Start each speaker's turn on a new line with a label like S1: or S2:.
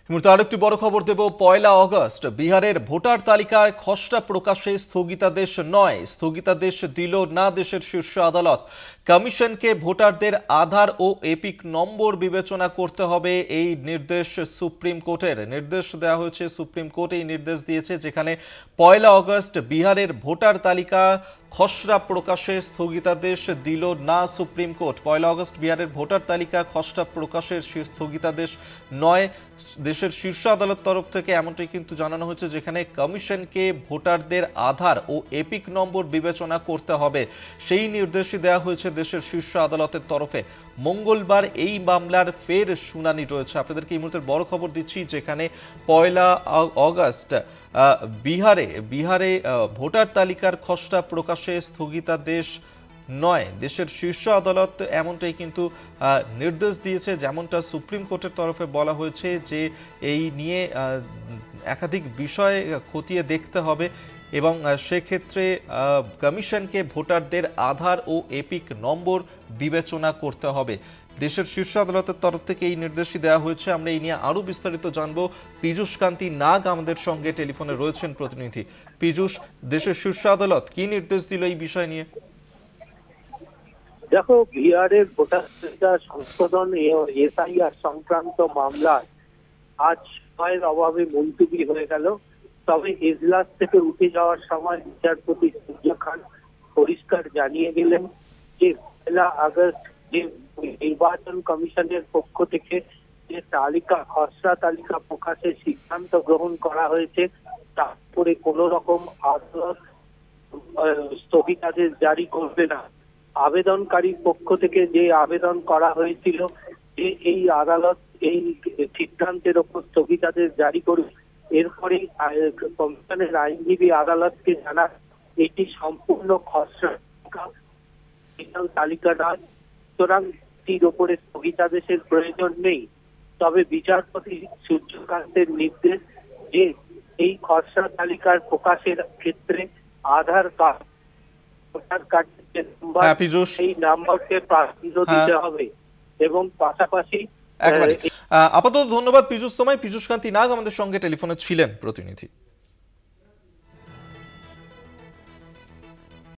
S1: এই মুহূর্তে আরেকটি বড় খবর দেব। ১ আগস্ট বিহারের ভোটার তালিকায় খসড়া প্রকাশে স্থগিতাদেশ নয়। স্থগিতাদেশ দিল না দেশের শীর্ষ আদালত। কমিশনকে ভোটারদের আধার ও এপিক নম্বর বিবেচনা করতে হবে, এই নির্দেশ সুপ্রিম কোর্টের। নির্দেশ দেওয়া হয়েছে, সুপ্রিম কোর্ট এই নির্দেশ দিয়েছে, যেখানে ১ আগস্ট বিহারের ভোটার তালিকা খসড়া প্রকাশে স্থগিতাদেশ দিল না সুপ্রিম কোর্ট। ১ আগস্ট বিহারের ভোটার তালিকা খসড়া প্রকাশের স্থগিতাদেশ নয় দেশের শীর্ষ আদালত তরফ থেকে, এমনটাই কিন্তু জানানো হয়েছে, যেখানে কমিশনকে ভোটারদের আধার ও এপিক নম্বর বিবেচনা করতে হবে, সেই নির্দেশই দেওয়া হয়েছে দেশের শীর্ষ আদালতের তরফে। মঙ্গলবার এই মামলার ফের শুনানি রয়েছে। আপনাদেরকে এই মুহূর্তে বড় খবর দিচ্ছি, যেখানে ১ আগস্ট বিহারে ভোটার তালিকার খসড়া প্রকাশে স্থগিতাদেশ নয় দেশের শীর্ষ আদালত, এমনটাই কিন্তু নির্দেশ দিয়েছে। যেমনটা সুপ্রিম কোর্টের তরফে বলা হয়েছে যে এই নিয়ে একাধিক বিষয় খতিয়ে দেখতে হবে এবং সেক্ষেত্রে কমিশনকে ভোটারদের আধার ও এপিক নম্বর বিবেচনা করতে হবে। দেশের শীর্ষ আদালতের তরফ থেকে এই নির্দেশই দেওয়া হয়েছে। আমরা এই নিয়ে আরো বিস্তারিত জানবো। পীযূষ কান্তি নাগ আমাদের সঙ্গে টেলিফোনে রয়েছেন প্রতিনিধি। পীযূষ, দেশের শীর্ষ আদালত কি নির্দেশ দিল এই বিষয় নিয়ে?
S2: দেখো, বিহারের ভোটার তালিকা সংশোধন এসআইআর সংক্রান্ত মামলা আজ সময়ের অভাবে মুলতবি হয়ে গেল। তবে এজলাস থেকে উঠে যাওয়ার সময় বিচারপতি সূর্য খান পরিষ্কার জানিয়ে গেলেন যে ১ আগস্ট যে নির্বাচন কমিশনের পক্ষ থেকে যে খসড়া তালিকা প্রকাশের সিদ্ধান্ত গ্রহণ করা হয়েছে, তারপরে কোন রকম আদালত স্থগিতাদেশ জারি করবে না। আবেদনকারীর পক্ষ থেকে যে আবেদন করা হয়েছিল যে এই আদালত এই সিদ্ধান্তের ওপর স্থগিতাদেশ জারি করবে, এরপরে কমিশনের আইনজীবী আদালতকে জানান এটি সম্পূর্ণ খসড়া তালিকা নয়, সুতরাং এটির ওপরে স্থগিতাদেশের প্রয়োজন নেই। তবে বিচারপতি সূর্যকান্তের নির্দেশ যে এই খসড়া তালিকার প্রকাশের ক্ষেত্রে আধার কার্ড, ভোটার কার্ডের যে নাম্বার, সেই নাম্বারকে প্রাধান্য দিতে হবে এবং পাশাপাশি
S1: আপাতত ধন্যবাদ পীযূষ তোমায়। পীযূষ কান্তি নাগ আমাদের সঙ্গে টেলিফোনে ছিলেন প্রতিনিধি।